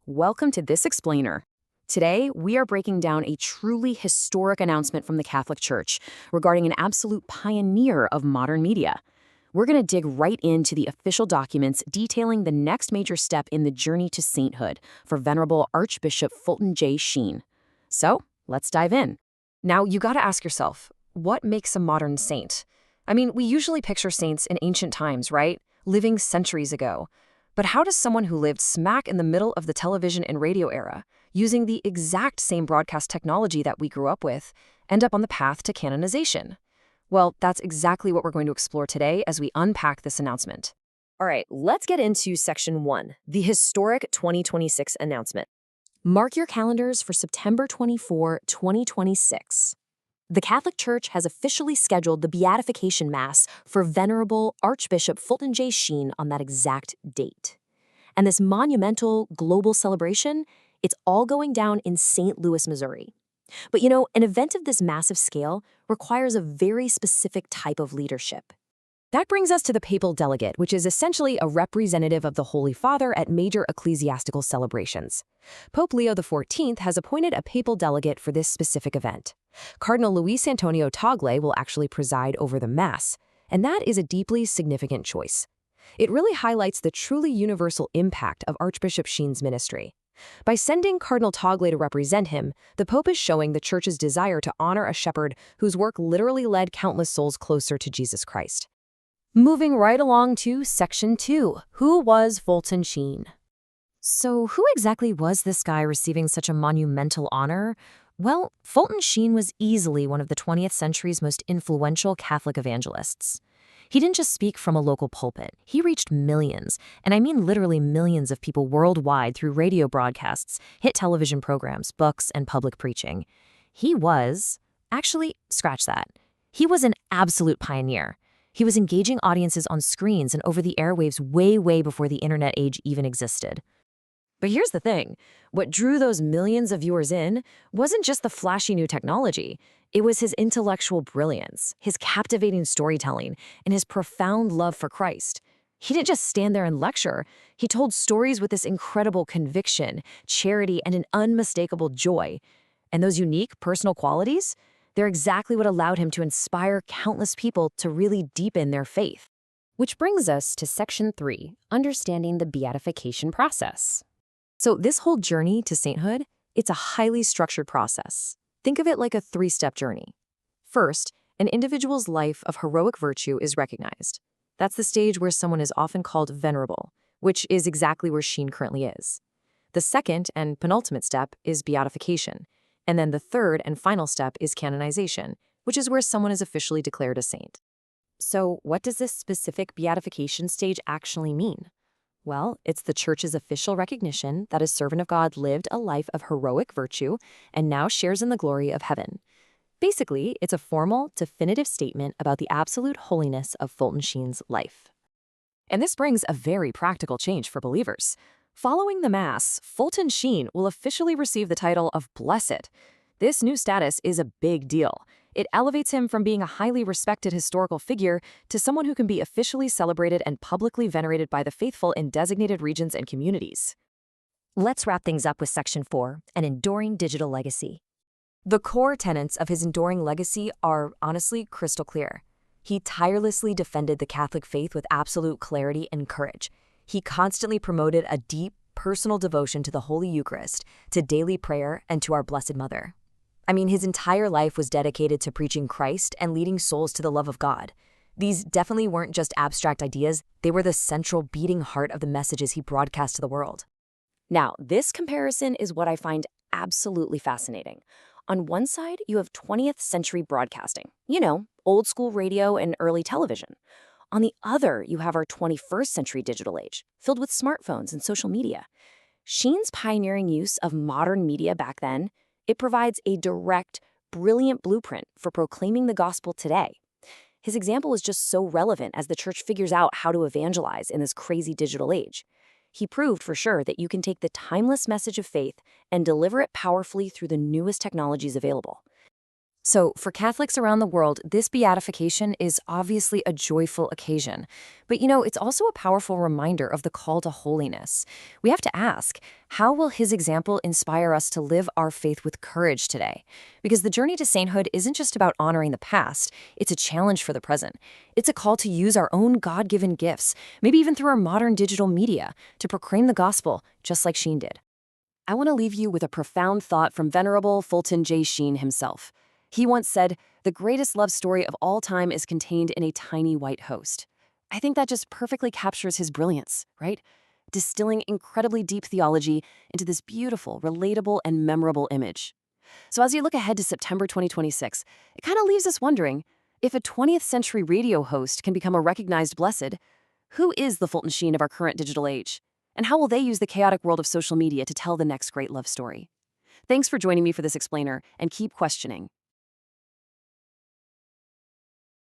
Welcome to This Explainer. Today, we are breaking down a truly historic announcement from the Catholic Church regarding an absolute pioneer of modern media. We're going to dig right into the official documents detailing the next major step in the journey to sainthood for Venerable Archbishop Fulton J. Sheen. So, let's dive in. Now, you got to ask yourself, what makes a modern saint? I mean, we usually picture saints in ancient times, right? Living centuries ago. But how does someone who lived smack in the middle of the television and radio era, using the exact same broadcast technology that we grew up with, end up on the path to canonization? Well, that's exactly what we're going to explore today as we unpack this announcement. All right, let's get into Section 1, the historic 2026 announcement. Mark your calendars for September 24, 2026. The Catholic Church has officially scheduled the Beatification Mass for Venerable Archbishop Fulton J. Sheen on that exact date. And this monumental global celebration, it's all going down in St. Louis, Missouri. But an event of this massive scale requires a very specific type of leadership. That brings us to the papal delegate, which is essentially a representative of the Holy Father at major ecclesiastical celebrations. Pope Leo XIV has appointed a papal delegate for this specific event. Cardinal Luis Antonio Tagle will actually preside over the Mass, and that is a deeply significant choice. It really highlights the truly universal impact of Archbishop Sheen's ministry. By sending Cardinal Tagle to represent him, the Pope is showing the Church's desire to honor a shepherd whose work literally led countless souls closer to Jesus Christ. Moving right along to Section 2, who was Fulton Sheen? So who exactly was this guy receiving such a monumental honor? Well, Fulton Sheen was easily one of the 20th century's most influential Catholic evangelists. He didn't just speak from a local pulpit. He reached millions, and I mean literally millions of people worldwide through radio broadcasts, hit television programs, books, and public preaching. Scratch that. He was an absolute pioneer. He was engaging audiences on screens and over the airwaves way before the internet age even existed. But here's the thing. What drew those millions of viewers in wasn't just the flashy new technology. It was his intellectual brilliance, his captivating storytelling, and his profound love for Christ. He didn't just stand there and lecture. He told stories with this incredible conviction, charity, and an unmistakable joy. And those unique personal qualities, they're exactly what allowed him to inspire countless people to really deepen their faith. Which brings us to Section 3, understanding the beatification process. So this whole journey to sainthood, it's a highly structured process. Think of it like a three-step journey. First, an individual's life of heroic virtue is recognized. That's the stage where someone is often called venerable, which is exactly where Sheen currently is. The second and penultimate step is beatification. And then the third and final step is canonization, which is where someone is officially declared a saint. So what does this specific beatification stage actually mean? Well, it's the Church's official recognition that a servant of God lived a life of heroic virtue and now shares in the glory of heaven. Basically, it's a formal, definitive statement about the absolute holiness of Fulton Sheen's life. And this brings a very practical change for believers. Following the Mass, Fulton Sheen will officially receive the title of Blessed. This new status is a big deal. It elevates him from being a highly respected historical figure to someone who can be officially celebrated and publicly venerated by the faithful in designated regions and communities. Let's wrap things up with Section 4, an enduring digital legacy. The core tenets of his enduring legacy are honestly crystal clear. He tirelessly defended the Catholic faith with absolute clarity and courage. He constantly promoted a deep, personal devotion to the Holy Eucharist, to daily prayer, and to our Blessed Mother. I mean, his entire life was dedicated to preaching Christ and leading souls to the love of God. These definitely weren't just abstract ideas, they were the central beating heart of the messages he broadcast to the world. Now, this comparison is what I find absolutely fascinating. On one side, you have 20th century broadcasting, old school radio and early television. On the other, you have our 21st century digital age, filled with smartphones and social media. Sheen's pioneering use of modern media back then, it provides a direct, brilliant blueprint for proclaiming the gospel today. His example is just so relevant as the Church figures out how to evangelize in this crazy digital age. He proved for sure that you can take the timeless message of faith and deliver it powerfully through the newest technologies available. So, for Catholics around the world, this beatification is obviously a joyful occasion. But it's also a powerful reminder of the call to holiness. We have to ask, how will his example inspire us to live our faith with courage today? Because the journey to sainthood isn't just about honoring the past, it's a challenge for the present. It's a call to use our own God given gifts, maybe even through our modern digital media, to proclaim the gospel, just like Sheen did. I want to leave you with a profound thought from Venerable Fulton J. Sheen himself. He once said, "The greatest love story of all time is contained in a tiny white host." I think that just perfectly captures his brilliance, right? Distilling incredibly deep theology into this beautiful, relatable, and memorable image. So as you look ahead to September 2026, it kind of leaves us wondering, if a 20th century radio host can become a recognized blessed, who is the Fulton Sheen of our current digital age? And how will they use the chaotic world of social media to tell the next great love story? Thanks for joining me for this explainer, and keep questioning.